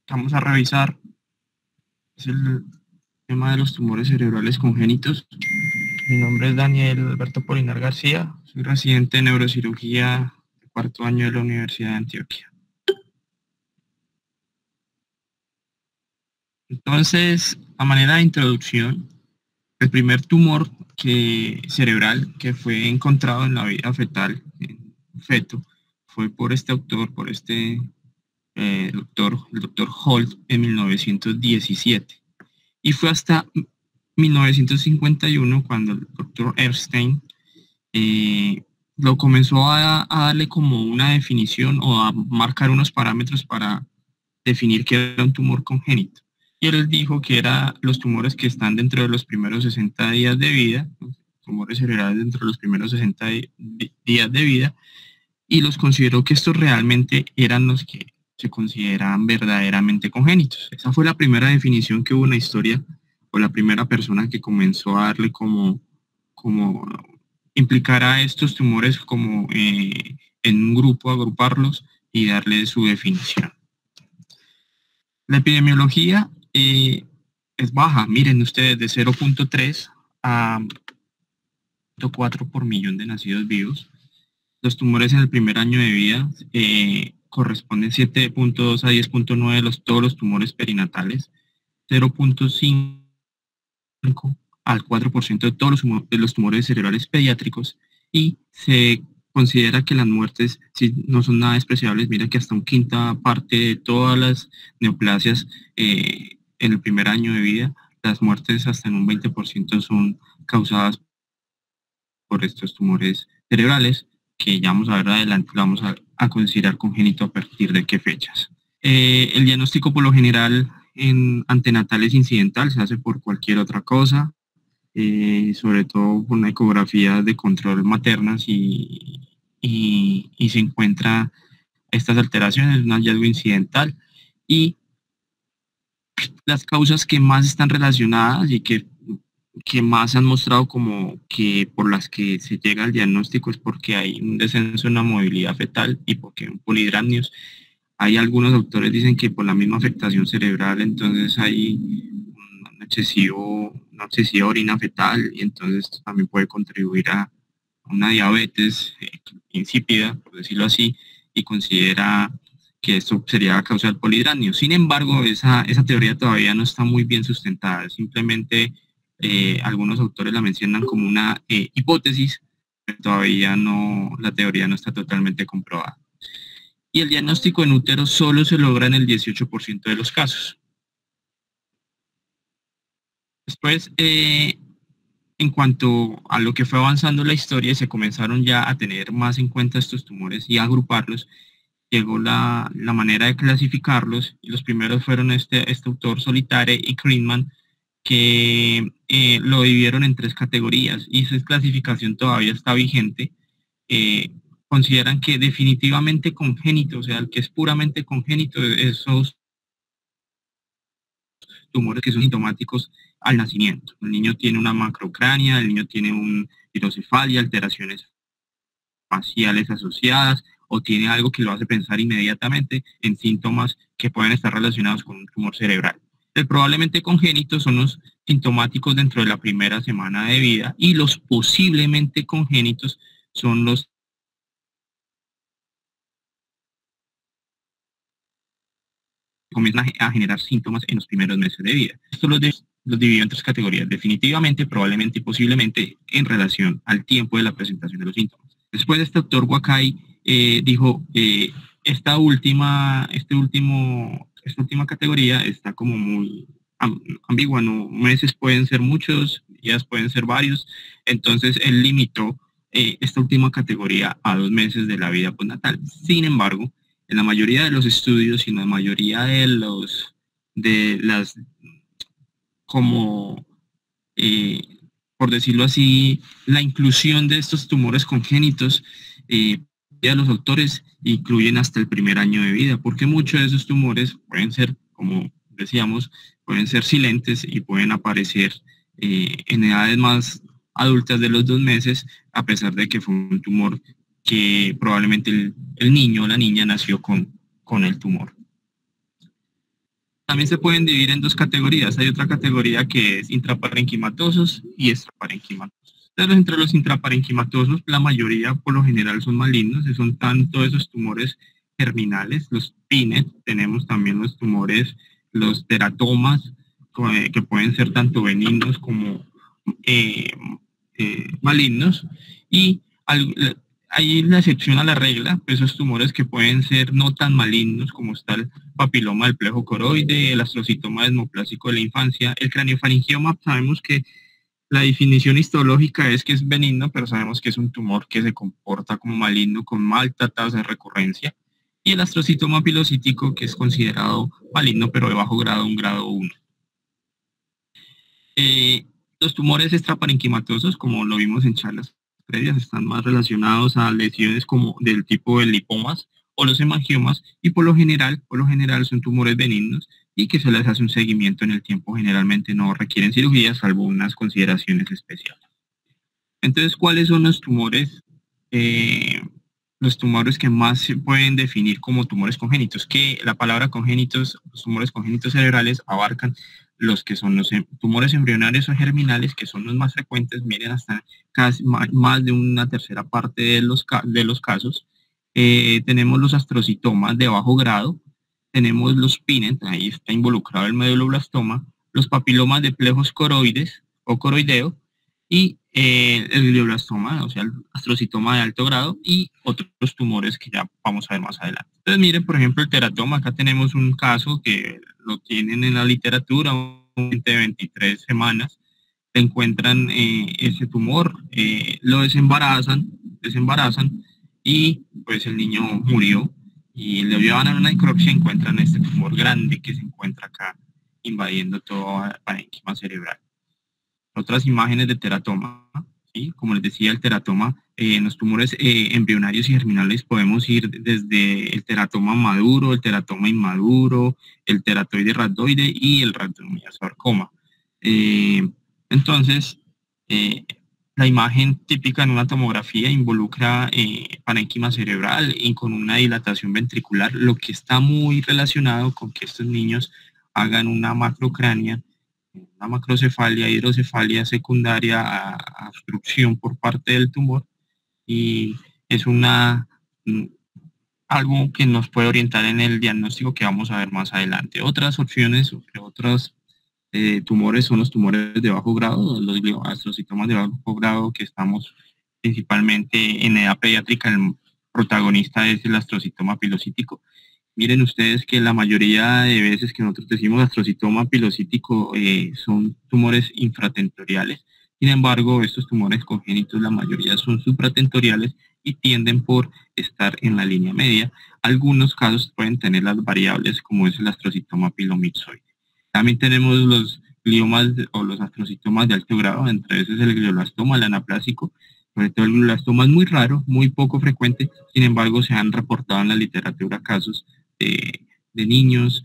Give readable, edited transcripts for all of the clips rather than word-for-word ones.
Vamos a revisar es el tema de los tumores cerebrales congénitos. Mi nombre es Daniel Alberto Polinar García, soy residente de neurocirugía de cuarto año de la Universidad de Antioquia. Entonces, a manera de introducción, el primer tumor cerebral que fue encontrado en la vida fetal, en un feto, fue por este autor, por el doctor Holt en 1917. Y fue hasta 1951 cuando el doctor Epstein lo comenzó a darle como una definición o a marcar unos parámetros para definir qué era un tumor congénito. Y él dijo que eran los tumores que están dentro de los primeros 60 días de vida, tumores cerebrales dentro de los primeros 60 días de vida, y los consideró que estos realmente eran los que se consideraban verdaderamente congénitos. Esa fue la primera definición que hubo en la historia, o la primera persona que comenzó a darle como implicar a estos tumores como en un grupo, agruparlos y darle su definición. La epidemiología es baja, miren ustedes, de 0.3 a 0.4 por millón de nacidos vivos. Los tumores en el primer año de vida corresponden 7.2 a 10.9 de todos los tumores perinatales, 0.5 al 4% de todos los tumores cerebrales pediátricos, y se considera que las muertes, si no son nada despreciables, mira que hasta una quinta parte de todas las neoplasias en el primer año de vida, las muertes hasta en un 20% son causadas por estos tumores cerebrales, que ya vamos a ver adelante, lo vamos a considerar congénito a partir de qué fechas. El diagnóstico por lo general en antenatal es incidental, se hace por cualquier otra cosa, sobre todo con una ecografía de control maternas y se encuentra estas alteraciones, un hallazgo incidental, y las causas que más están relacionadas y que más se han mostrado como que por las que se llega al diagnóstico es porque hay un descenso en la movilidad fetal y porque hay un polidramnios. Hay algunos autores dicen que por la misma afectación cerebral, entonces hay una excesiva orina fetal, y entonces también puede contribuir a una diabetes insípida, por decirlo así, y considera que esto sería a causa del polidramnio. Sin embargo, esa teoría todavía no está muy bien sustentada, simplemente algunos autores la mencionan como una hipótesis, pero todavía la teoría no está totalmente comprobada. Y el diagnóstico en útero solo se logra en el 18% de los casos. Después, en cuanto a lo que fue avanzando la historia y se comenzaron ya a tener más en cuenta estos tumores y a agruparlos, llegó la manera de clasificarlos, y los primeros fueron este autor Solitaire y Krigman, que lo dividieron en 3 categorías, y esa clasificación todavía está vigente. Consideran que definitivamente congénito, o sea, el que es puramente congénito, esos tumores que son sintomáticos al nacimiento. El niño tiene una macrocrania, el niño tiene un hidrocefalia, alteraciones faciales asociadas, o tiene algo que lo hace pensar inmediatamente en síntomas que pueden estar relacionados con un tumor cerebral. El probablemente congénitos son los sintomáticos dentro de la primera semana de vida, y los posiblemente congénitos son los que comienzan a generar síntomas en los primeros meses de vida. Esto los dividió en 3 categorías: definitivamente, probablemente y posiblemente, en relación al tiempo de la presentación de los síntomas. Después, este doctor Wakai dijo, esta última categoría está como muy ambigua, ¿no? Meses pueden ser muchos, días pueden ser varios, entonces él limitó esta última categoría a 2 meses de la vida postnatal. Sin embargo, en la mayoría de los estudios y en la mayoría de las, como, por decirlo así, la inclusión de estos tumores congénitos, ya los autores incluyen hasta el primer año de vida, porque muchos de esos tumores pueden ser, como decíamos, pueden ser silentes y pueden aparecer en edades más adultas de los 2 meses, a pesar de que fue un tumor que probablemente el niño o la niña nació con el tumor. También se pueden dividir en dos categorías. Hay otra categoría que es intraparenquimatosos y extraparenquimatosos. Pero entre los intraparenquimatosos, la mayoría por lo general son malignos, y son tanto esos tumores germinales, los PINET, tenemos también los tumores, los teratomas, que pueden ser tanto benignos como eh, malignos, y hay la excepción a la regla, pues esos tumores que pueden ser no tan malignos, como está el papiloma del plejo coroide, el astrocitoma desmoplásico de la infancia, el craniofaringioma. Sabemos que la definición histológica es que es benigno, pero sabemos que es un tumor que se comporta como maligno con alta tasa de recurrencia, y el astrocitoma pilocítico, que es considerado maligno, pero de bajo grado, un grado 1. Los tumores extraparenquimatosos, como lo vimos en charlas previas, están más relacionados a lesiones como del tipo de lipomas o los hemangiomas, y por lo general son tumores benignos y que se les hace un seguimiento en el tiempo. Generalmente no requieren cirugía, salvo unas consideraciones especiales. Entonces, ¿cuáles son los tumores? Los tumores que más se pueden definir como tumores congénitos, que la palabra congénitos, los tumores congénitos cerebrales abarcan los que son los tumores embrionarios o germinales, que son los más frecuentes, miren, hasta casi más de una tercera parte de los casos. Tenemos los astrocitomas de bajo grado, tenemos los PINET, ahí está involucrado el medulloblastoma, los papilomas de plejos coroides o coroideo, y el glioblastoma, o sea, el astrocitoma de alto grado, y otros tumores que ya vamos a ver más adelante. Entonces, miren, por ejemplo, el teratoma. Acá tenemos un caso que lo tienen en la literatura, de 23 semanas, encuentran ese tumor, lo desembarazan, y pues el niño murió, y le llevan a una necropsia y encuentran este tumor grande que se encuentra acá invadiendo todo el parénquima cerebral. Otras imágenes de teratoma, ¿sí? Como les decía, el teratoma, en los tumores embrionarios y germinales podemos ir desde el teratoma maduro, el teratoma inmaduro, el teratoide rhabdoide y el rhabdomyosarcoma. Entonces, la imagen típica en una tomografía involucra parénquima cerebral y con una dilatación ventricular, lo que está muy relacionado con que estos niños hagan una macrocrania, una macrocefalia, hidrocefalia secundaria a obstrucción por parte del tumor, y es algo que nos puede orientar en el diagnóstico que vamos a ver más adelante. Otras opciones, otros tumores son los tumores de bajo grado, los glioastrocitomas de bajo grado, que estamos principalmente en edad pediátrica. El protagonista es el astrocitoma pilocítico. Miren ustedes que la mayoría de veces que nosotros decimos astrocitoma pilocítico son tumores infratentoriales. Sin embargo, estos tumores congénitos, la mayoría son supratentoriales y tienden por estar en la línea media. Algunos casos pueden tener las variables, como es el astrocitoma pilomixoide. También tenemos los gliomas o los astrocitomas de alto grado, entre esos el glioblastoma, el anaplásico. Sobre todo el glioblastoma es muy raro, muy poco frecuente. Sin embargo, se han reportado en la literatura casos de niños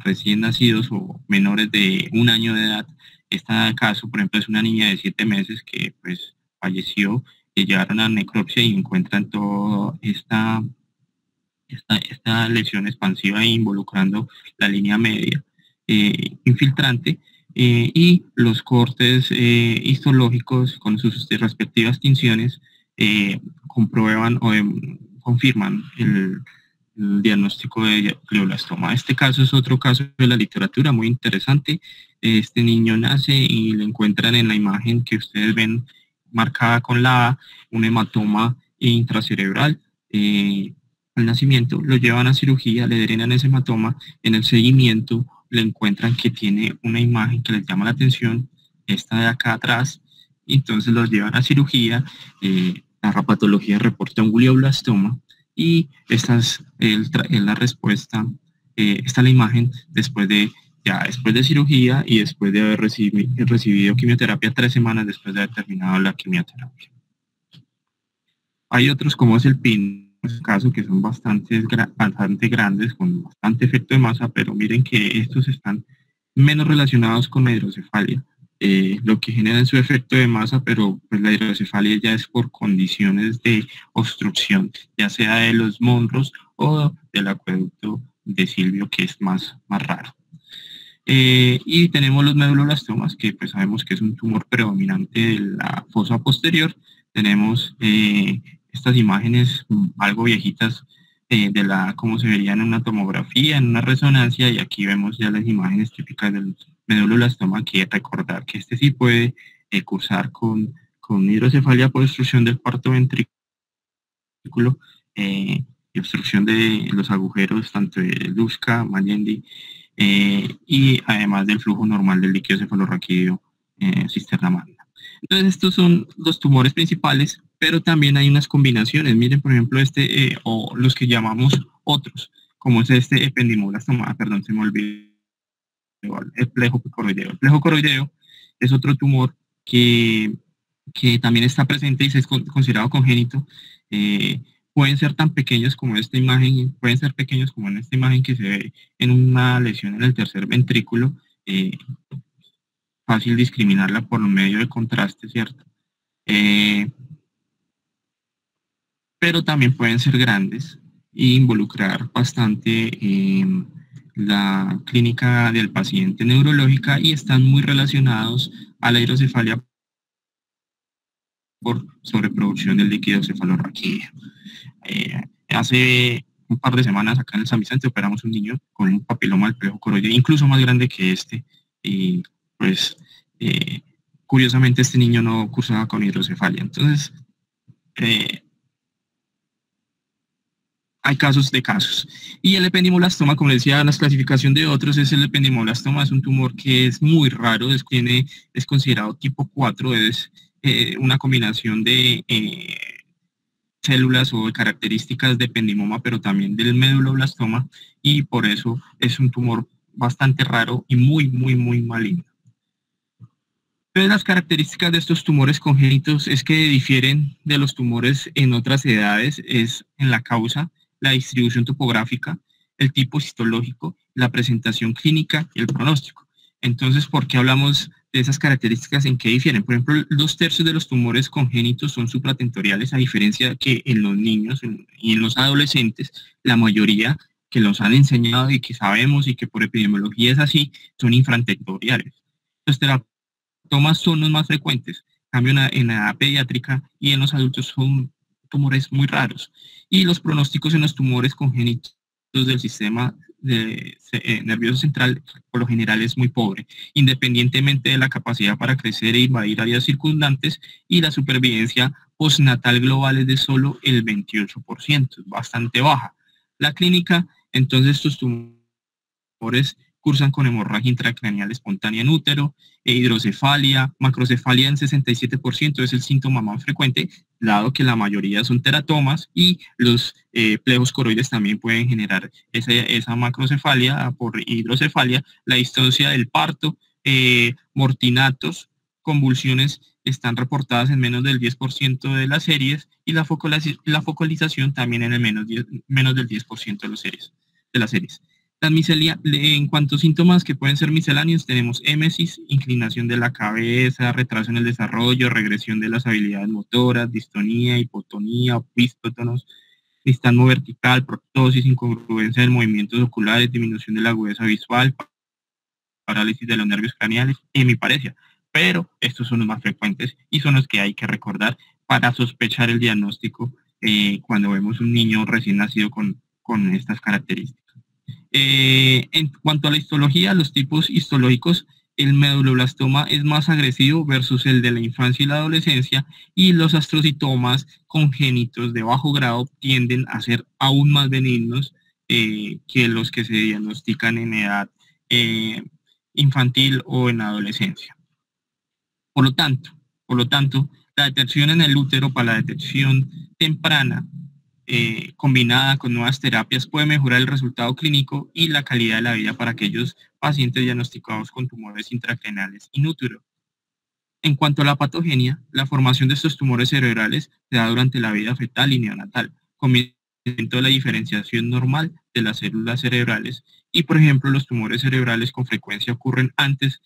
recién nacidos o menores de 1 año de edad. Este caso, por ejemplo, es una niña de 7 meses que pues falleció, que llevaron a necropsia y encuentran toda esta lesión expansiva involucrando la línea media infiltrante, y los cortes histológicos con sus respectivas tinciones comprueban o confirman el diagnóstico de glioblastoma. Este caso es otro caso de la literatura muy interesante. Este niño nace y le encuentran en la imagen que ustedes ven marcada con la A un hematoma intracerebral. Al nacimiento lo llevan a cirugía, le drenan ese hematoma. En el seguimiento le encuentran que tiene una imagen que les llama la atención, esta de acá atrás, y entonces los llevan a cirugía. La rapatología reporta un glioblastoma, y esta es la respuesta, esta es la imagen después de cirugía y después de haber recibido quimioterapia 3 semanas después de haber terminado la quimioterapia. Hay otros, como es el PIN, en este caso, que son bastante grandes, con bastante efecto de masa, pero miren que estos están menos relacionados con la hidrocefalia, lo que genera su efecto de masa, pero pues la hidrocefalia ya es por condiciones de obstrucción, ya sea de los monros o del acueducto de Silvio, que es más raro. Y tenemos los meduloblastomas, que pues sabemos que es un tumor predominante de la fosa posterior. Tenemos estas imágenes algo viejitas de cómo se vería en una tomografía, en una resonancia, y aquí vemos ya las imágenes típicas del meduloblastoma, que recordar que este sí puede cursar con hidrocefalia por obstrucción del cuarto ventrículo y obstrucción de los agujeros tanto de Luska, Magendie, y además del flujo normal del líquido cefalorraquídeo cisterna magna. Entonces estos son los tumores principales, pero también hay unas combinaciones. Miren, por ejemplo, o los que llamamos otros, como es este ependimoblastoma, perdón, se me olvidó, el plejo coroideo. El plejo coroideo es otro tumor que también está presente y se es considerado congénito. Pueden ser tan pequeños como esta imagen, pueden ser pequeños como en esta imagen que se ve en una lesión en el tercer ventrículo. Fácil discriminarla por medio de contraste, ¿cierto? Pero también pueden ser grandes e involucrar bastante la clínica del paciente neurológica, y están muy relacionados a la hidrocefalia por sobreproducción del líquido cefalorraquídeo. Hace un par de semanas acá en el San Vicente operamos un niño con un papiloma del plejo coroideo, incluso más grande que este, y pues curiosamente este niño no cursaba con hidrocefalia. Entonces, hay casos de casos. Y el ependimoblastoma, como decía, la clasificación de otros es el ependimoblastoma, es un tumor que es muy raro, es considerado tipo 4, es una combinación de células o características de ependimoma, pero también del meduloblastoma, y por eso es un tumor bastante raro y muy, muy, muy maligno. Entonces, las características de estos tumores congénitos es que difieren de los tumores en otras edades, es en la causa, la distribución topográfica, el tipo histológico, la presentación clínica y el pronóstico. Entonces, ¿por qué hablamos de esas características? ¿En qué difieren? Por ejemplo, 2/3 de los tumores congénitos son supratentoriales, a diferencia que en los niños y en los adolescentes, la mayoría que los han enseñado y que sabemos y que por epidemiología es así, son infratentoriales. Los teratomas son los más frecuentes, en cambio en la edad pediátrica y en los adultos son tumores muy raros. Y los pronósticos en los tumores congénitos del sistema nervioso central por lo general es muy pobre, independientemente de la capacidad para crecer e invadir áreas circundantes, y la supervivencia postnatal global es de solo el 28%, bastante baja. La clínica, entonces, estos tumores cursan con hemorragia intracraneal espontánea en útero, hidrocefalia, macrocefalia en 67% es el síntoma más frecuente, dado que la mayoría son teratomas, y los plejos coroides también pueden generar esa macrocefalia por hidrocefalia. La distocia del parto, mortinatos, convulsiones están reportadas en menos del 10% de las series, y la focalización también en el menos del 10% de las series. En cuanto a síntomas que pueden ser misceláneos, tenemos émesis, inclinación de la cabeza, retraso en el desarrollo, regresión de las habilidades motoras, distonía, hipotonía, opístotonos, nistagmo vertical, proptosis, incongruencia en movimientos oculares, disminución de la agudeza visual, parálisis de los nervios craneales, hemiparesia. Pero estos son los más frecuentes y son los que hay que recordar para sospechar el diagnóstico cuando vemos un niño recién nacido con estas características. En cuanto a la histología, los tipos histológicos, el meduloblastoma es más agresivo versus el de la infancia y la adolescencia, y los astrocitomas congénitos de bajo grado tienden a ser aún más benignos que los que se diagnostican en edad infantil o en adolescencia. Por lo tanto, la detección en el útero para la detección temprana combinada con nuevas terapias puede mejorar el resultado clínico y la calidad de la vida para aquellos pacientes diagnosticados con tumores intracraneales in útero. En cuanto a la patogenia, la formación de estos tumores cerebrales se da durante la vida fetal y neonatal, comienzo de la diferenciación normal de las células cerebrales, y por ejemplo los tumores cerebrales con frecuencia ocurren antes,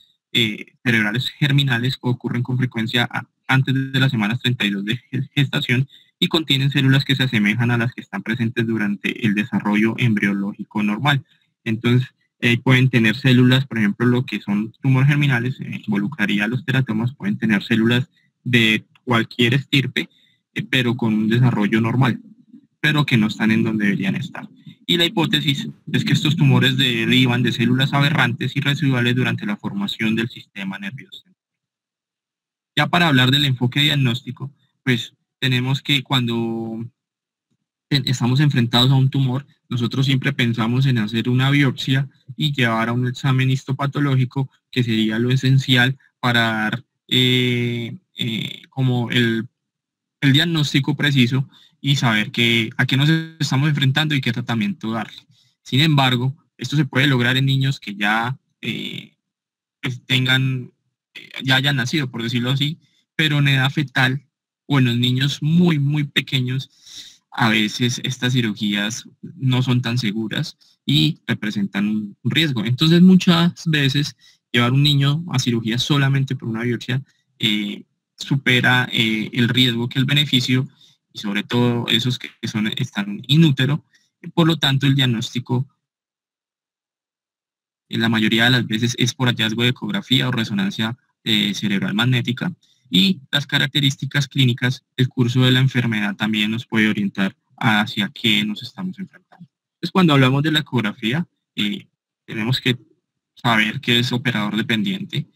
cerebrales germinales ocurren con frecuencia antes de las semanas 32 de gestación, y contienen células que se asemejan a las que están presentes durante el desarrollo embriológico normal. Entonces, pueden tener células, por ejemplo, lo que son tumores germinales, involucraría a los teratomas, pueden tener células de cualquier estirpe, pero con un desarrollo normal, pero que no están en donde deberían estar. Y la hipótesis es que estos tumores derivan de células aberrantes y residuales durante la formación del sistema nervioso. Ya para hablar del enfoque diagnóstico, pues tenemos que cuando estamos enfrentados a un tumor, nosotros siempre pensamos en hacer una biopsia y llevar a un examen histopatológico, que sería lo esencial para dar como el diagnóstico preciso y saber a qué nos estamos enfrentando y qué tratamiento darle. Sin embargo, esto se puede lograr en niños que ya ya hayan nacido, por decirlo así, pero en edad fetal o en los niños muy, muy pequeños, a veces estas cirugías no son tan seguras y representan un riesgo. Entonces, muchas veces llevar un niño a cirugía solamente por una biopsia supera el riesgo que el beneficio, y sobre todo esos que están in útero. Por lo tanto, el diagnóstico en la mayoría de las veces es por hallazgo de ecografía o resonancia cerebral magnética, y las características clínicas, el curso de la enfermedad también nos puede orientar hacia qué nos estamos enfrentando. Entonces, cuando hablamos de la ecografía, tenemos que saber que es operador dependiente.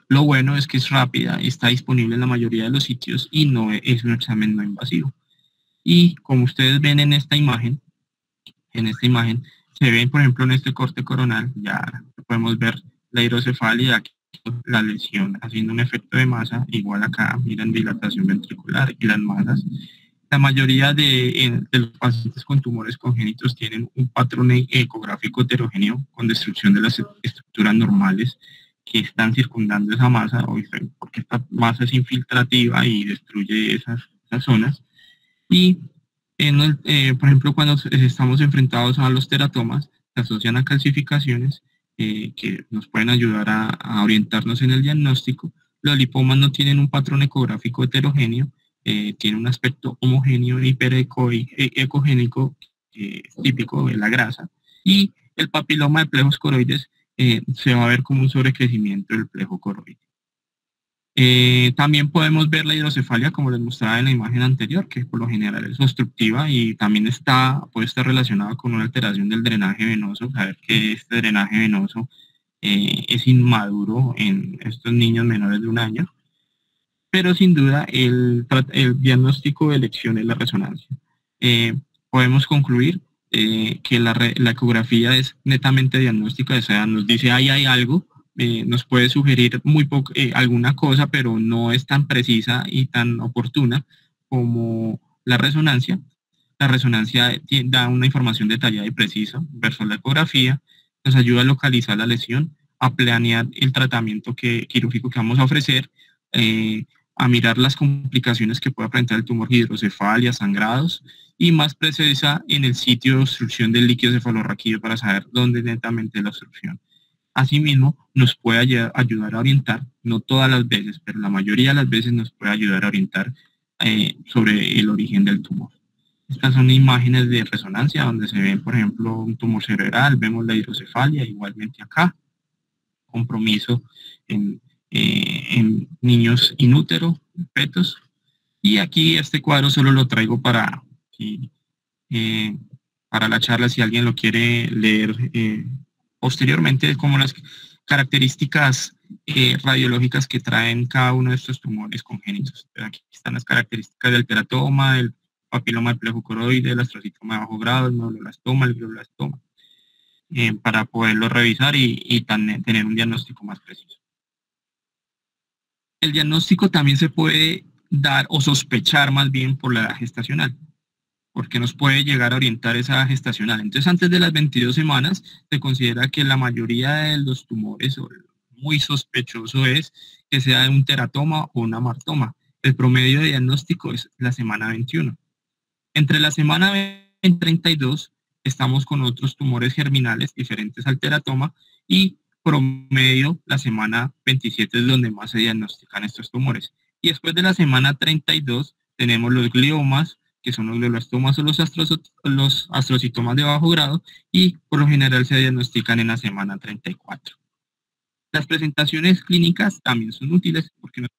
Lo bueno es que es rápida, está disponible en la mayoría de los sitios y no es un examen no invasivo. Y como ustedes ven en esta imagen, se ven, por ejemplo, en este corte coronal, ya podemos ver la hidrocefalia, aquí la lesión haciendo un efecto de masa, igual acá, miren, dilatación ventricular y las masas. La mayoría de los pacientes con tumores congénitos tienen un patrón ecográfico heterogéneo con destrucción de las estructuras normales que están circundando esa masa, porque esta masa es infiltrativa y destruye esas zonas. Y por ejemplo, cuando estamos enfrentados a los teratomas, se asocian a calcificaciones que nos pueden ayudar a orientarnos en el diagnóstico. Los lipomas no tienen un patrón ecográfico heterogéneo, tiene un aspecto homogéneo e hiperecogénico típico de la grasa, y el papiloma de plejos coroides se va a ver como un sobrecrecimiento del plejo coroide. También podemos ver la hidrocefalia, como les mostraba en la imagen anterior, que por lo general es obstructiva y también puede estar relacionada con una alteración del drenaje venoso. Saber que este drenaje venoso es inmaduro en estos niños menores de 1 año, pero sin duda el diagnóstico de elección es la resonancia. Podemos concluir que la ecografía es netamente diagnóstica, o sea, nos dice ahí hay algo, nos puede sugerir alguna cosa, pero no es tan precisa y tan oportuna como la resonancia. La resonancia da una información detallada y precisa versus la ecografía, nos ayuda a localizar la lesión, a planear el tratamiento quirúrgico que vamos a ofrecer, a mirar las complicaciones que puede presentar el tumor, hidrocefalia, sangrados, y más precisa en el sitio de obstrucción del líquido cefalorraquídeo para saber dónde es netamente la obstrucción. Asimismo, nos puede ayudar a orientar, no todas las veces, pero la mayoría de las veces nos puede ayudar a orientar sobre el origen del tumor. Estas son imágenes de resonancia donde se ve, por ejemplo, un tumor cerebral, vemos la hidrocefalia, igualmente acá, compromiso en niños in útero, fetos, y aquí este cuadro solo lo traigo para la charla, si alguien lo quiere leer posteriormente, como las características radiológicas que traen cada uno de estos tumores congénitos. Aquí están las características del teratoma, el papiloma del plejo coroide, el astrocitoma de bajo grado, el neuroblastoma, el glioblastoma, para poderlo revisar y tener un diagnóstico más preciso. El diagnóstico también se puede dar o sospechar más bien por la edad gestacional, porque nos puede llegar a orientar esa edad gestacional. Entonces, antes de las 22 semanas, se considera que la mayoría de los tumores, o muy sospechoso es que sea un teratoma o un amartoma. El promedio de diagnóstico es la semana 21. Entre la semana 20 y 32 estamos con otros tumores germinales diferentes al teratoma, y promedio la semana 27 es donde más se diagnostican estos tumores. Y después de la semana 32 tenemos los gliomas, que son los glioblastomas o los astrocitomas de bajo grado, y por lo general se diagnostican en la semana 34. Las presentaciones clínicas también son útiles porque nos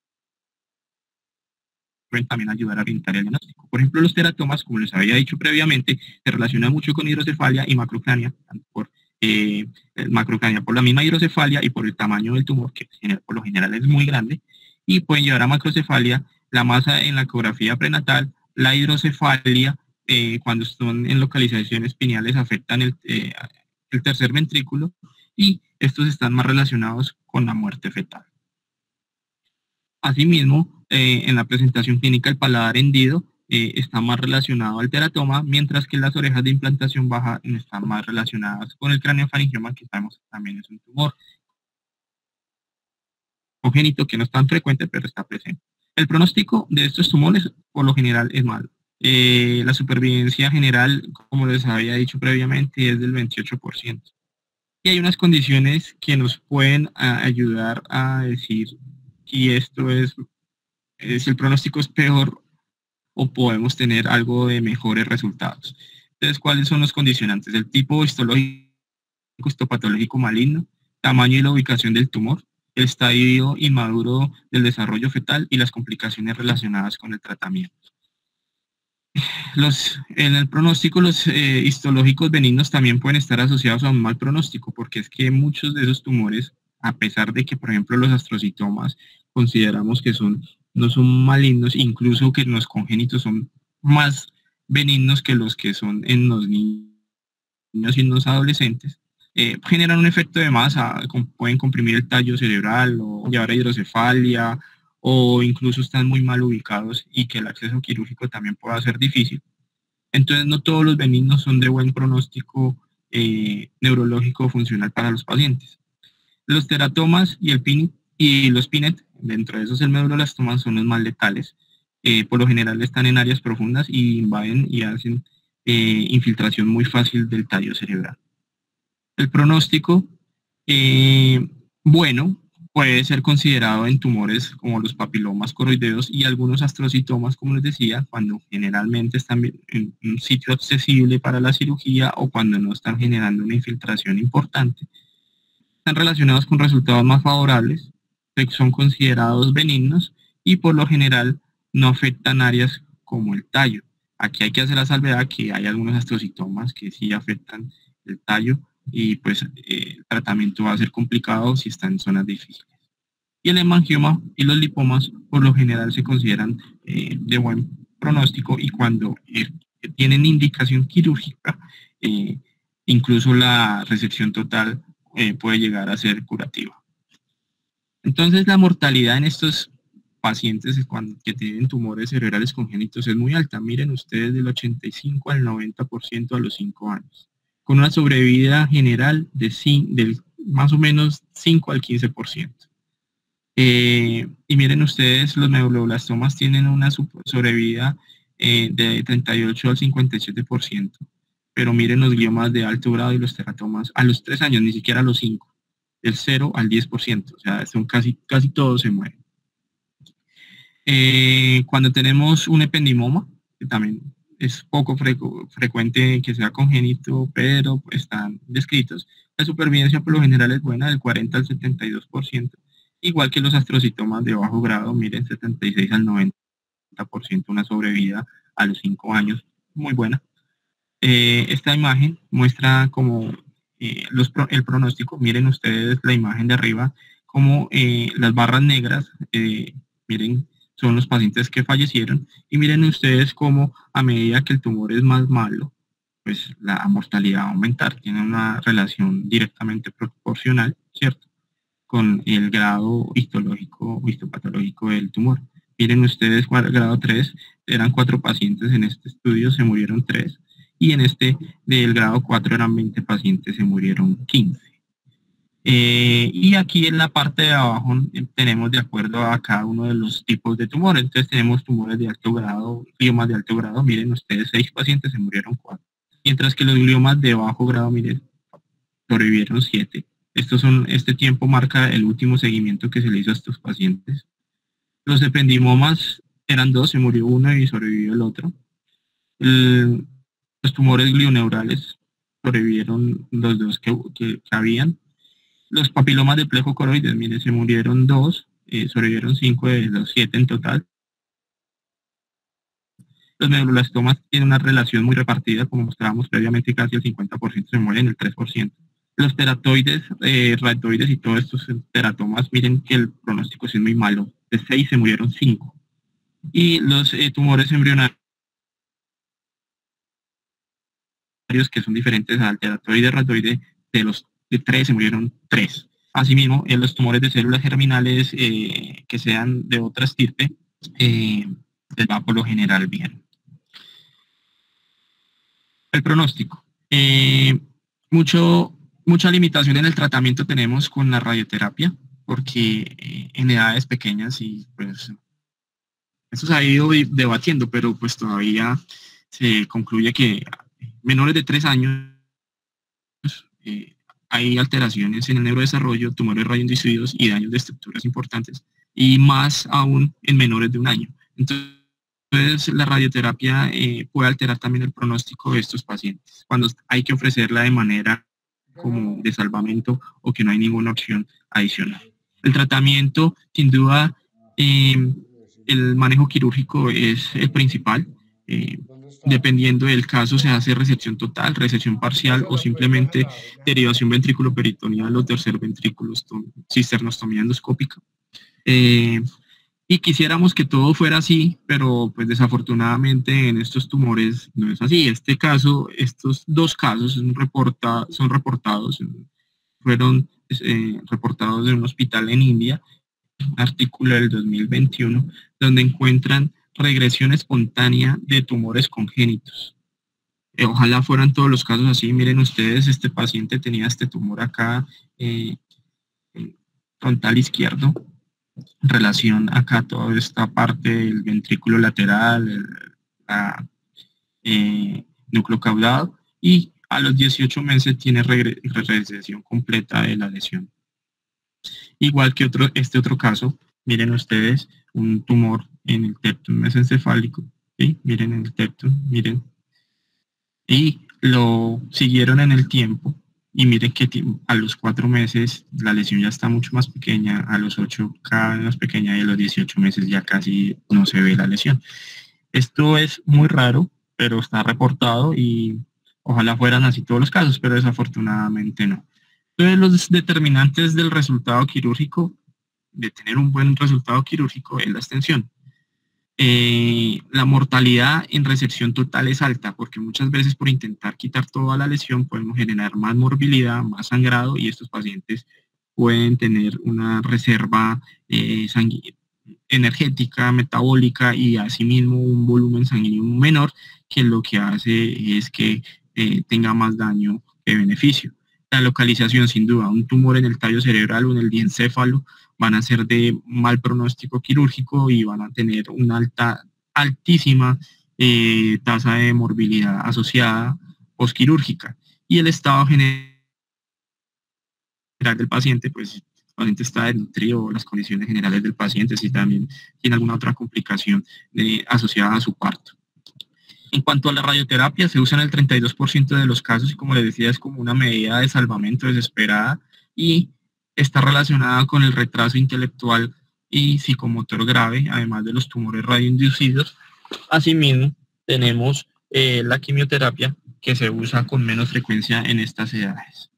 pueden también ayudar a orientar el diagnóstico. Por ejemplo, los teratomas, como les había dicho previamente, se relacionan mucho con hidrocefalia y macrocrania, macrocrania por la misma hidrocefalia y por el tamaño del tumor, que por lo general es muy grande, y pueden llevar a macrocefalia, la masa en la ecografía prenatal, la hidrocefalia, cuando son en localizaciones pineales afectan el tercer ventrículo, y estos están más relacionados con la muerte fetal. Asimismo, en la presentación clínica el paladar hendido está más relacionado al teratoma, mientras que las orejas de implantación baja están más relacionadas con el craneofaringioma, que sabemos que también es un tumor congénito que no es tan frecuente, pero está presente. El pronóstico de estos tumores por lo general es malo. La supervivencia general, como les había dicho previamente, es del 28%. Y hay unas condiciones que nos pueden ayudar a decir si esto si el pronóstico es peor o podemos tener algo de mejores resultados. Entonces, ¿cuáles son los condicionantes? El tipo histológico, histopatológico maligno, tamaño y la ubicación del tumor, el estadio inmaduro del desarrollo fetal y las complicaciones relacionadas con el tratamiento. En el pronóstico, los histológicos benignos también pueden estar asociados a un mal pronóstico, porque es que muchos de esos tumores, a pesar de que, por ejemplo, los astrocitomas consideramos que no son malignos, incluso que los congénitos son más benignos que los que son en los niños y en los adolescentes, generan un efecto de masa, pueden comprimir el tallo cerebral o llevar a hidrocefalia, o incluso están muy mal ubicados y que el acceso quirúrgico también pueda ser difícil. Entonces, no todos los benignos son de buen pronóstico neurológico funcional para los pacientes. Los teratomas y los PINET, dentro de esos el meduloblastoma, son los más letales. Por lo general están en áreas profundas y invaden y hacen infiltración muy fácil del tallo cerebral. El pronóstico, bueno, puede ser considerado en tumores como los papilomas coroideos y algunos astrocitomas, como les decía, cuando generalmente están en un sitio accesible para la cirugía o cuando no están generando una infiltración importante. Están relacionados con resultados más favorables, que son considerados benignos y por lo general no afectan áreas como el tallo. Aquí hay que hacer la salvedad que hay algunos astrocitomas que sí afectan el tallo y pues el tratamiento va a ser complicado si está en zonas difíciles. Y el hemangioma y los lipomas por lo general se consideran de buen pronóstico y cuando tienen indicación quirúrgica, incluso la resección total puede llegar a ser curativa. Entonces la mortalidad en estos pacientes que tienen tumores cerebrales congénitos es muy alta. Miren ustedes, del 85 al 90% a los 5 años, con una sobrevida general del más o menos 5 al 15%. Y miren ustedes, los meduloblastoma tienen una sobrevida de 38 al 57%. Pero miren los gliomas de alto grado y los teratomas a los 3 años, ni siquiera a los 5, del 0 al 10%, o sea, son casi todos se mueren. Cuando tenemos un ependimoma, que también es poco frecuente que sea congénito, pero están descritos, la supervivencia por lo general es buena, del 40 al 72%, igual que los astrocitomas de bajo grado, miren, 76 al 90%, una sobrevida a los 5 años, muy buena. Esta imagen muestra como el pronóstico. Miren ustedes la imagen de arriba, como las barras negras, miren, son los pacientes que fallecieron, y miren ustedes como a medida que el tumor es más malo, pues la mortalidad va a aumentar, tiene una relación directamente proporcional, ¿cierto?, con el grado histológico o histopatológico del tumor. Miren ustedes, grado 3, eran 4 pacientes en este estudio, se murieron 3, y en este del grado 4 eran 20 pacientes, se murieron 15. Y aquí en la parte de abajo tenemos de acuerdo a cada uno de los tipos de tumores. Entonces tenemos tumores de alto grado, gliomas de alto grado, miren ustedes, 6 pacientes, se murieron 4. Mientras que los gliomas de bajo grado, miren, sobrevivieron 7. Este tiempo marca el último seguimiento que se le hizo a estos pacientes. Los ependimomas eran 2, se murió uno y sobrevivió el otro. El- los tumores glioneurales sobrevivieron los dos que habían. Los papilomas de plejo coroides, miren, se murieron dos, sobrevivieron 5 de los 7 en total. Los meduloblastomas tienen una relación muy repartida, como mostrábamos previamente, casi el 50% se mueren, el 3%. Los teratoides, ratoides y todos estos teratomas, miren que el pronóstico es muy malo. De 6 se murieron 5. Y los tumores embrionarios, que son diferentes al teratoide, ratoide, de los de 3 se murieron 3. Asimismo, en los tumores de células germinales que sean de otra estirpe, les va por lo general bien. El pronóstico. Mucha limitación en el tratamiento tenemos con la radioterapia, porque en edades pequeñas y pues eso se ha ido debatiendo, pero pues todavía se concluye que menores de 3 años hay alteraciones en el neurodesarrollo, tumores radioinducidos y daños de estructuras importantes, y más aún en menores de 1 año. Entonces, la radioterapia puede alterar también el pronóstico de estos pacientes, cuando hay que ofrecerla de manera como de salvamento o que no hay ninguna opción adicional. El tratamiento, sin duda, el manejo quirúrgico es el principal. Dependiendo del caso, se hace resección total, resección parcial o simplemente derivación ventrículo-peritoneal o tercer ventrículo, cisternostomía endoscópica. Y quisiéramos que todo fuera así, pero pues desafortunadamente en estos tumores no es así. Este caso, estos dos casos son reportados, fueron reportados en un hospital en India, un artículo del 2021, donde encuentran regresión espontánea de tumores congénitos. Ojalá fueran todos los casos así. Miren ustedes, este paciente tenía este tumor acá, frontal izquierdo, en relación acá toda esta parte del ventrículo lateral, núcleo caudado, y a los 18 meses tiene regresión completa de la lesión. Igual que este otro caso, miren ustedes, un tumor en el septum mesencefálico, ¿sí? Miren en el septum, miren, y lo siguieron en el tiempo, y miren que a los 4 meses la lesión ya está mucho más pequeña, a los 8 cada vez más pequeña, y a los 18 meses ya casi no se ve la lesión. Esto es muy raro, pero está reportado y ojalá fueran así todos los casos, pero desafortunadamente no. Entonces, los determinantes del resultado quirúrgico, de tener un buen resultado quirúrgico, es la extensión. La mortalidad en resección total es alta, porque muchas veces por intentar quitar toda la lesión podemos generar más morbilidad, más sangrado, y estos pacientes pueden tener una reserva energética, metabólica y asimismo un volumen sanguíneo menor, que lo que hace es que tenga más daño que beneficio. La localización, sin duda, un tumor en el tallo cerebral o en el diencéfalo van a ser de mal pronóstico quirúrgico y van a tener una altísima tasa de morbilidad asociada posquirúrgica. Y el estado general del paciente, pues el paciente está desnutrido, las condiciones generales del paciente, si también tiene alguna otra complicación asociada a su parto. En cuanto a la radioterapia, se usa en el 32% de los casos y, como les decía, es como una medida de salvamento desesperada y está relacionada con el retraso intelectual y psicomotor grave, además de los tumores radioinducidos. Asimismo, tenemos la quimioterapia, que se usa con menos frecuencia en estas edades.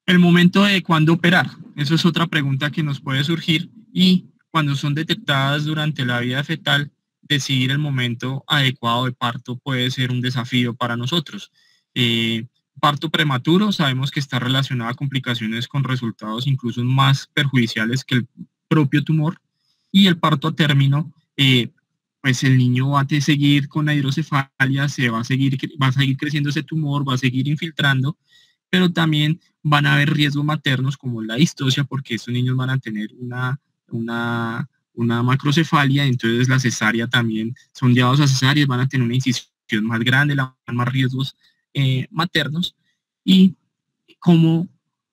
El momento de cuándo operar, eso es otra pregunta que nos puede surgir, y cuando son detectadas durante la vida fetal, decidir el momento adecuado de parto puede ser un desafío para nosotros. Parto prematuro sabemos que está relacionado a complicaciones con resultados incluso más perjudiciales que el propio tumor, y el parto a término, pues el niño va a seguir con la hidrocefalia, va a seguir creciendo ese tumor, va a seguir infiltrando, pero también van a haber riesgos maternos como la distocia, porque estos niños van a tener una macrocefalia, entonces la cesárea también, son llevados a cesáreas, van a tener una incisión más grande, más riesgos maternos. Y como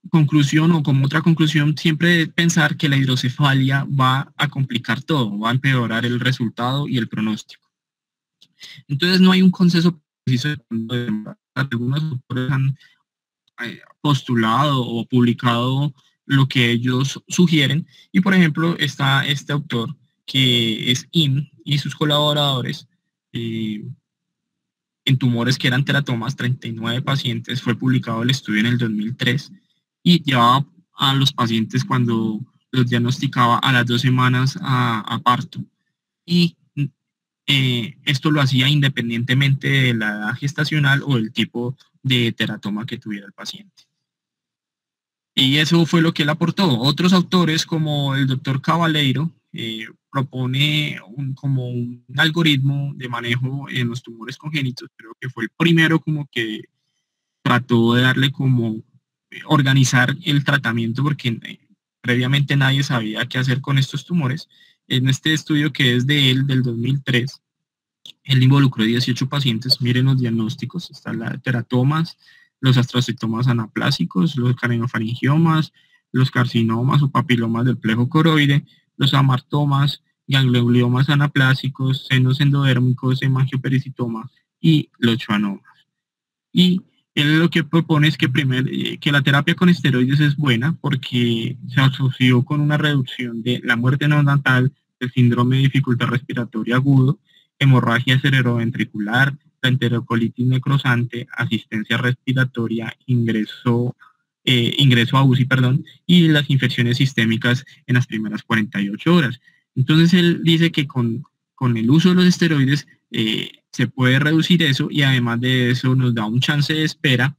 conclusión o como otra conclusión, siempre pensar que la hidrocefalia va a complicar todo, va a empeorar el resultado y el pronóstico. Entonces no hay un consenso preciso de cuándo debe embarazar. Algunos autores han postulado o publicado lo que ellos sugieren, y por ejemplo está este autor que es Im y sus colaboradores en tumores que eran teratomas, 39 pacientes, fue publicado el estudio en el 2003 y llevaba a los pacientes cuando los diagnosticaba a las 2 semanas a parto, y esto lo hacía independientemente de la edad gestacional o el tipo de teratoma que tuviera el paciente. Y eso fue lo que él aportó. Otros autores, como el doctor Cabaleiro, propone como un algoritmo de manejo en los tumores congénitos. Creo que fue el primero como que trató de darle como organizar el tratamiento, porque previamente nadie sabía qué hacer con estos tumores. En este estudio que es de él, del 2003, él involucró 18 pacientes. Miren los diagnósticos: están las teratomas, los astrocitomas anaplásicos, los carinofaringiomas, los carcinomas o papilomas del plejo coroide, los amartomas, gangliomas anaplásicos, senos endodérmicos, hemangiopericitoma y los schwannomas. Y él lo que propone es que la terapia con esteroides es buena porque se asoció con una reducción de la muerte neonatal, el síndrome de dificultad respiratoria agudo, hemorragia cerebroventricular, la enterocolitis necrosante, asistencia respiratoria, ingreso a UCI, y las infecciones sistémicas en las primeras 48 horas. Entonces él dice que con el uso de los esteroides se puede reducir eso, y además de eso nos da un chance de espera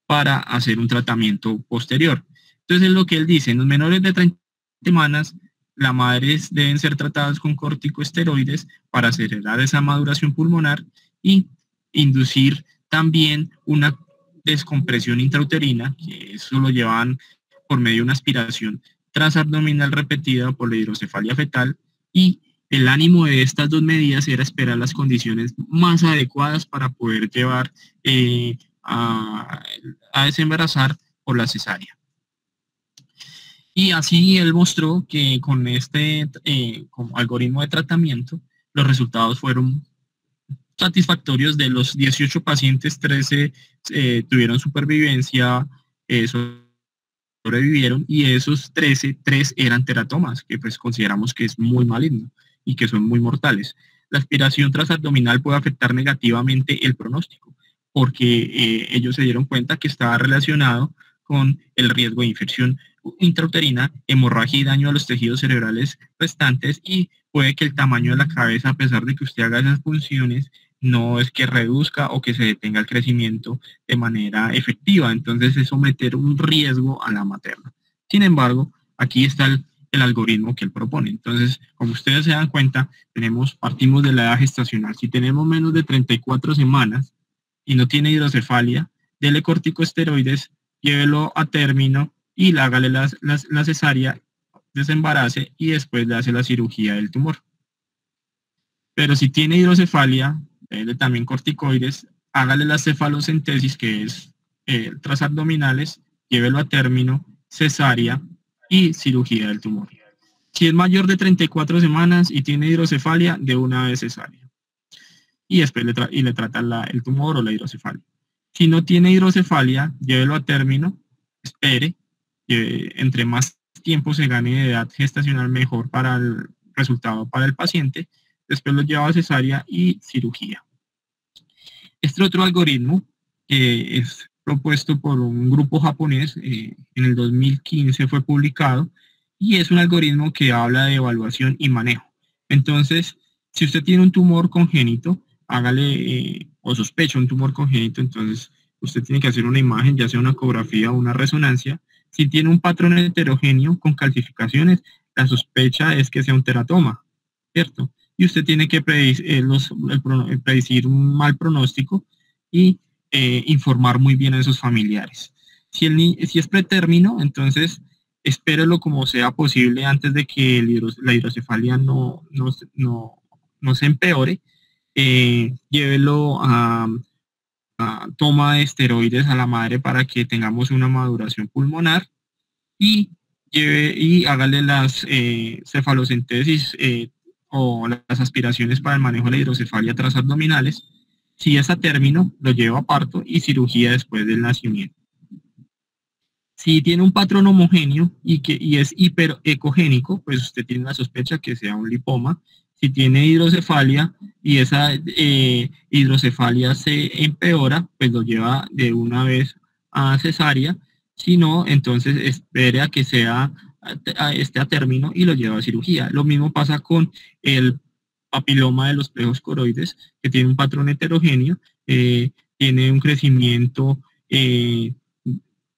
para hacer un tratamiento posterior. Entonces es lo que él dice: en los menores de 30 semanas, las madres deben ser tratadas con corticosteroides para acelerar esa maduración pulmonar y inducir también una descompresión intrauterina, que eso lo llevan por medio de una aspiración transabdominal repetida por la hidrocefalia fetal, y el ánimo de estas dos medidas era esperar las condiciones más adecuadas para poder llevar a desembarazar por la cesárea. Y así él mostró que con este como algoritmo de tratamiento, los resultados fueron satisfactorios. De los 18 pacientes, 13 tuvieron supervivencia, sobrevivieron, y esos 13, 3 eran teratomas, que pues consideramos que es muy maligno y que son muy mortales. La aspiración transabdominal puede afectar negativamente el pronóstico, porque ellos se dieron cuenta que estaba relacionado con el riesgo de infección intrauterina, hemorragia y daño a los tejidos cerebrales restantes, y puede que el tamaño de la cabeza, a pesar de que usted haga esas funciones, no es que reduzca o que se detenga el crecimiento de manera efectiva. Entonces es someter un riesgo a la materna. Sin embargo, aquí está el algoritmo que él propone. Entonces, como ustedes se dan cuenta, partimos de la edad gestacional. Si tenemos menos de 34 semanas y no tiene hidrocefalia, dele corticosteroides, llévelo a término y hágale la cesárea, desembarace, y después le hace la cirugía del tumor. Pero si tiene hidrocefalia, dele también corticoides, hágale la cefalocentesis, que es transabdominales, llévelo a término, cesárea y cirugía del tumor. Si es mayor de 34 semanas y tiene hidrocefalia, de una vez cesárea. Y después le trata el tumor o la hidrocefalia. Si no tiene hidrocefalia, llévelo a término, espere, entre más tiempo se gane de edad gestacional, mejor para el resultado para el paciente. Después lo lleva a cesárea y cirugía. Este otro algoritmo es propuesto por un grupo japonés, en el 2015 fue publicado, y es un algoritmo que habla de evaluación y manejo. Entonces, si usted tiene un tumor congénito, hágale o sospecha un tumor congénito, entonces usted tiene que hacer una imagen, ya sea una ecografía o una resonancia. Si tiene un patrón heterogéneo con calcificaciones, la sospecha es que sea un teratoma, ¿cierto? Y usted tiene que predecir un mal pronóstico y informar muy bien a esos familiares. Si es pretérmino, entonces espérelo como sea posible antes de que la hidrocefalia no se empeore. Llévelo a toma de esteroides a la madre para que tengamos una maduración pulmonar, y hágale las cefalocentesis o las aspiraciones para el manejo de la hidrocefalia transabdominales. Si es a término, lo lleva a parto y cirugía después del nacimiento. Si tiene un patrón homogéneo y es hiperecogénico, pues usted tiene la sospecha que sea un lipoma. Si tiene hidrocefalia y esa hidrocefalia se empeora, pues lo lleva de una vez a cesárea. Si no, entonces espere a que esté a término y lo lleva a cirugía. Lo mismo pasa con el papiloma de los plejos coroides, que tiene un patrón heterogéneo, tiene un crecimiento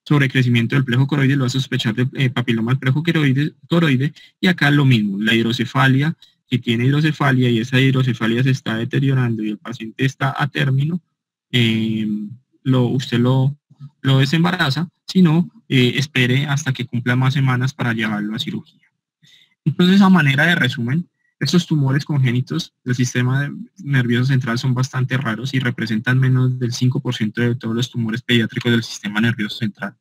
sobrecrecimiento del plejo coroide, lo va a sospechar de papiloma del plejo coroide, y acá lo mismo, la hidrocefalia, si tiene hidrocefalia y esa hidrocefalia se está deteriorando y el paciente está a término, usted lo desembaraza, si no, espere hasta que cumpla más semanas para llevarlo a cirugía. Entonces, a manera de resumen, estos tumores congénitos del sistema nervioso central son bastante raros y representan menos del 5% de todos los tumores pediátricos del sistema nervioso central.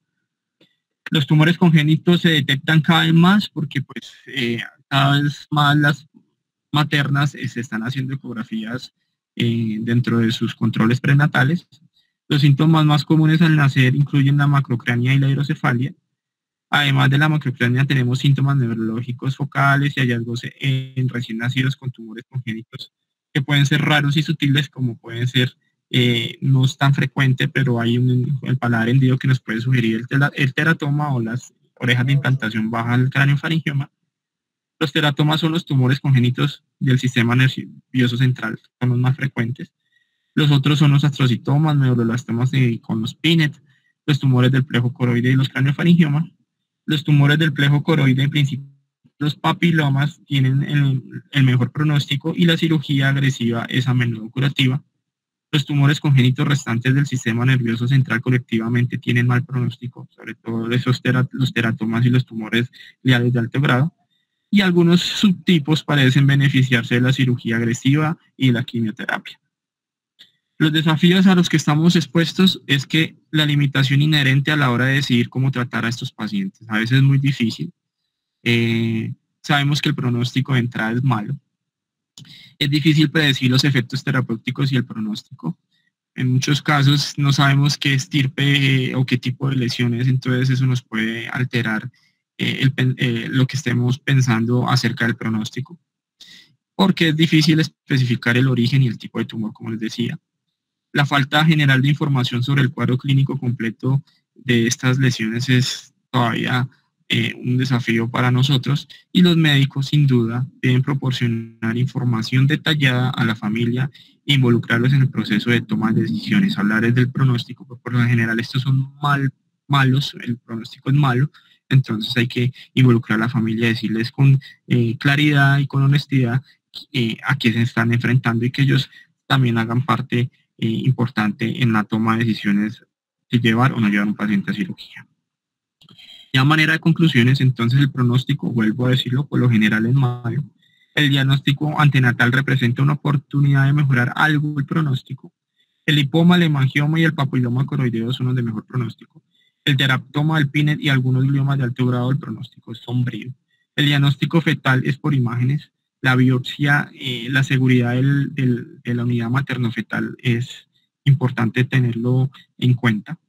Los tumores congénitos se detectan cada vez más porque pues, cada vez más las maternas se están haciendo ecografías dentro de sus controles prenatales. Los síntomas más comunes al nacer incluyen la macrocrania y la hidrocefalia. Además de la macrocrania tenemos síntomas neurológicos focales y hallazgos en recién nacidos con tumores congénitos que pueden ser raros y sutiles, como pueden ser, no es tan frecuente, pero hay el paladar hendido que nos puede sugerir el teratoma o las orejas de implantación baja del cráneo faringioma. Los teratomas son los tumores congénitos del sistema nervioso central, son los más frecuentes. Los otros son los astrocitomas, neuroblastomas con los PINET, los tumores del plejo coroide y los craniofaringiomas. Los tumores del plejo coroide, en principio, los papilomas tienen el mejor pronóstico y la cirugía agresiva es a menudo curativa. Los tumores congénitos restantes del sistema nervioso central colectivamente tienen mal pronóstico, sobre todo los teratomas y los tumores gliales de alto grado. Y algunos subtipos parecen beneficiarse de la cirugía agresiva y la quimioterapia. Los desafíos a los que estamos expuestos es que la limitación inherente a la hora de decidir cómo tratar a estos pacientes. A veces es muy difícil. Sabemos que el pronóstico de entrada es malo. Es difícil predecir los efectos terapéuticos y el pronóstico. En muchos casos no sabemos qué estirpe o qué tipo de lesiones, entonces eso nos puede alterar lo que estemos pensando acerca del pronóstico. Porque es difícil especificar el origen y el tipo de tumor, como les decía. La falta general de información sobre el cuadro clínico completo de estas lesiones es todavía un desafío para nosotros, y los médicos sin duda deben proporcionar información detallada a la familia e involucrarlos en el proceso de toma de decisiones. Hablar del pronóstico, porque por lo general estos son malos, el pronóstico es malo, entonces hay que involucrar a la familia, decirles con claridad y con honestidad a qué se están enfrentando y que ellos también hagan parte importante en la toma de decisiones de llevar o no llevar un paciente a cirugía. Ya a manera de conclusiones, entonces el pronóstico, vuelvo a decirlo, por lo general es malo. El diagnóstico antenatal representa una oportunidad de mejorar algo el pronóstico. El lipoma, el hemangioma y el papiloma coroideo son los de mejor pronóstico. El teratoma, el PINET y algunos gliomas de alto grado del pronóstico es sombrío. El diagnóstico fetal es por imágenes. La biopsia, la seguridad de la unidad materno-fetal es importante tenerlo en cuenta.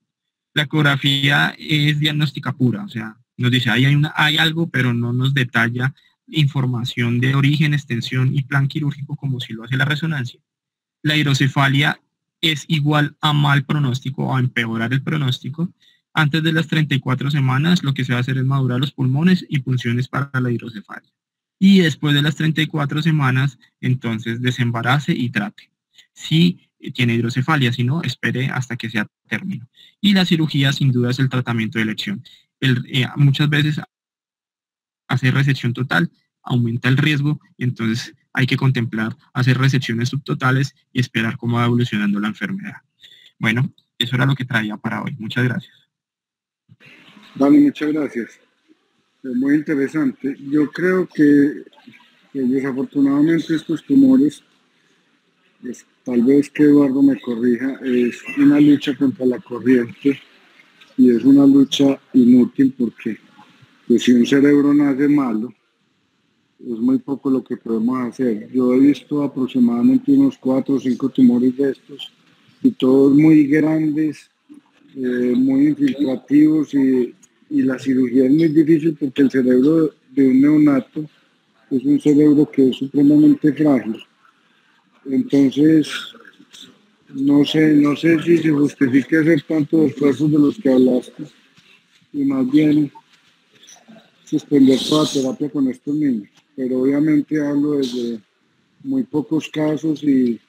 La ecografía es diagnóstica pura, o sea, nos dice hay algo, pero no nos detalla información de origen, extensión y plan quirúrgico como si lo hace la resonancia. La hidrocefalia es igual a mal pronóstico o a empeorar el pronóstico. Antes de las 34 semanas lo que se va a hacer es madurar los pulmones y punciones para la hidrocefalia. Y después de las 34 semanas, entonces desembarace y trate. Si tiene hidrocefalia, si no, espere hasta que sea término. Y la cirugía sin duda es el tratamiento de elección. Muchas veces hacer resección total aumenta el riesgo, y entonces hay que contemplar hacer resecciones subtotales y esperar cómo va evolucionando la enfermedad. Bueno, eso era lo que traía para hoy. Muchas gracias. Vale, muchas gracias. Muy interesante. Yo creo que desafortunadamente estos tumores, pues, tal vez que Eduardo me corrija, es una lucha contra la corriente y es una lucha inútil porque pues, si un cerebro nace malo, es muy poco lo que podemos hacer. Yo he visto aproximadamente unos 4 o 5 tumores de estos y todos muy grandes, muy infiltrativos y la cirugía es muy difícil porque el cerebro de un neonato es un cerebro que es supremamente frágil. Entonces, no sé si se justifica hacer tantos esfuerzos de los que hablaste y más bien suspender toda terapia con estos niños. Pero obviamente hablo desde muy pocos casos y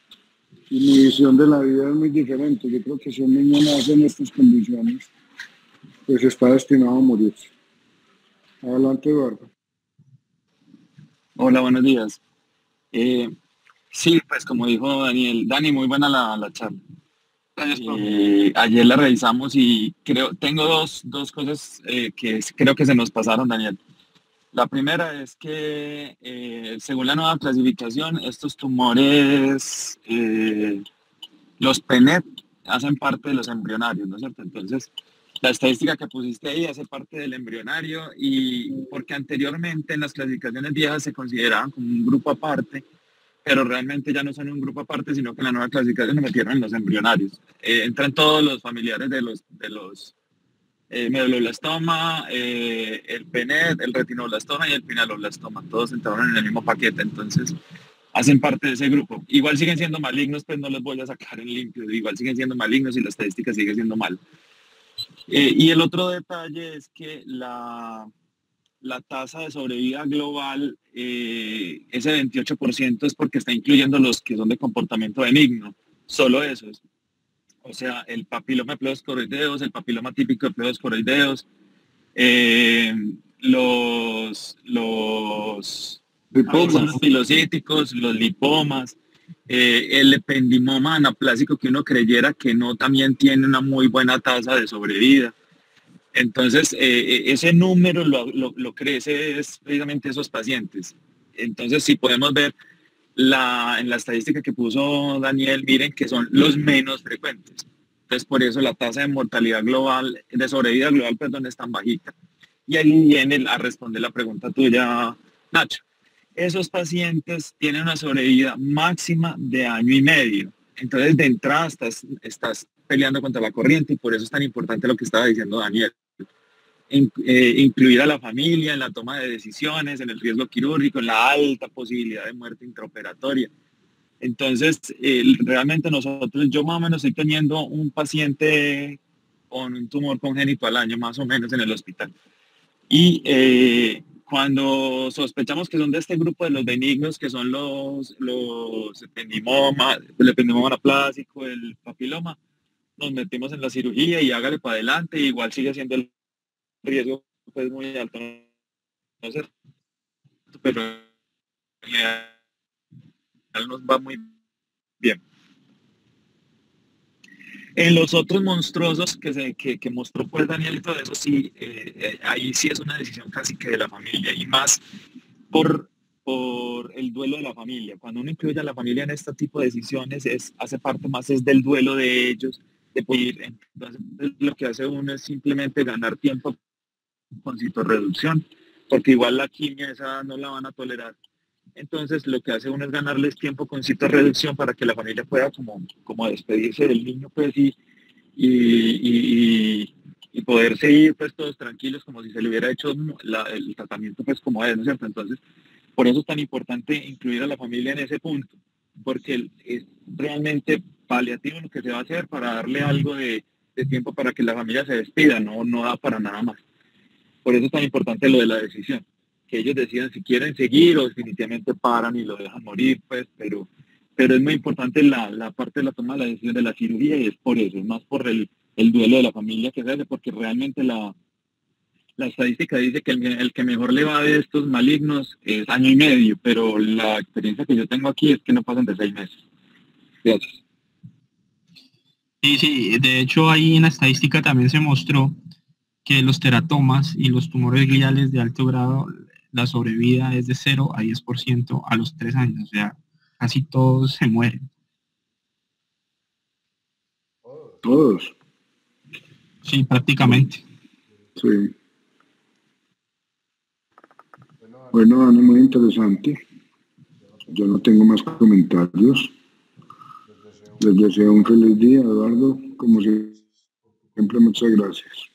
mi visión de la vida es muy diferente. Yo creo que si un niño nace en estas condiciones, pues está destinado a morirse. Adelante, Eduardo. Hola, buenos días. Eh, sí, pues como dijo Daniel, Dani, muy buena la charla. Gracias, profe. Ayer la revisamos y tengo dos cosas que creo que se nos pasaron, Daniel. La primera es que según la nueva clasificación, estos tumores, los PENET, hacen parte de los embrionarios, ¿no es cierto? Entonces, la estadística que pusiste ahí hace parte del embrionario y porque anteriormente en las clasificaciones viejas se consideraban como un grupo aparte, pero realmente ya no son un grupo aparte, sino que en la nueva clasificación se metieron en los embrionarios. Entran todos los familiares de los medulloblastoma, el PENET, el retinoblastoma y el pinaloblastoma, todos entraron en el mismo paquete, entonces hacen parte de ese grupo. Igual siguen siendo malignos, pues no los voy a sacar en limpio, igual siguen siendo malignos y la estadística sigue siendo mal. Y el otro detalle es que la tasa de sobrevida global, ese 28% es porque está incluyendo los que son de comportamiento benigno, solo esos. O sea, el papiloma de pleosporoideos, el papiloma típico de pleosporoideos, los Lipomas. pilocíticos, los lipomas, el ependimoma anaplásico que uno creyera que no también tiene una muy buena tasa de sobrevida. Entonces, ese número lo crece es precisamente esos pacientes. Entonces, si podemos ver en la estadística que puso Daniel, miren que son los menos frecuentes. Entonces, por eso la tasa de mortalidad global, de sobrevida global, perdón, es tan bajita. Y ahí viene a responder la pregunta tuya, Nacho. Esos pacientes tienen una sobrevida máxima de 1 año y medio. Entonces, de entrada estás peleando contra la corriente y por eso es tan importante lo que estaba diciendo Daniel. Incluir a la familia en la toma de decisiones, en el riesgo quirúrgico, en la alta posibilidad de muerte intraoperatoria. Entonces, realmente yo más o menos estoy teniendo un paciente con un tumor congénito al año, más o menos, en el hospital. Y cuando sospechamos que son de este grupo de los benignos, que son los ependimoma, el ependimoma anaplásico, el papiloma, nos metimos en la cirugía y hágale para adelante, igual sigue siendo el riesgo pues muy alto, no sé, pero en general nos va muy bien. En los otros monstruosos que mostró pues Daniel y todo eso, sí, ahí sí es una decisión casi que de la familia y más por, por el duelo de la familia. Cuando uno incluye a la familia en este tipo de decisiones, hace parte más es del duelo de ellos, de poder, entonces lo que hace uno es simplemente ganar tiempo con citorreducción, porque igual la quimio esa no la van a tolerar. Entonces lo que hace uno es ganarles tiempo con citorreducción para que la familia pueda como despedirse del niño pues y poder seguir pues todos tranquilos como si se le hubiera hecho el tratamiento pues como es, ¿no es cierto? Entonces por eso es tan importante incluir a la familia en ese punto, porque es realmente paliativo lo que se va a hacer para darle algo de tiempo para que la familia se despida, no da para nada más. Por eso es tan importante lo de la decisión, que ellos decidan si quieren seguir o definitivamente paran y lo dejan morir, pues, pero es muy importante la parte de la toma de la decisión de la cirugía y es por eso, es más por el duelo de la familia que se hace, porque realmente la estadística dice que el que mejor le va de estos malignos es 1 año y medio, pero la experiencia que yo tengo aquí es que no pasan de 6 meses. Gracias. Sí, sí, de hecho ahí en la estadística también se mostró que los teratomas y los tumores gliales de alto grado, la sobrevida es de 0 a 10% a los 3 años, o sea, casi todos se mueren. Todos. Sí, prácticamente. Sí. Bueno, Dani, muy interesante. Yo no tengo más comentarios. Les deseo un feliz día, Eduardo. Como siempre, muchas gracias.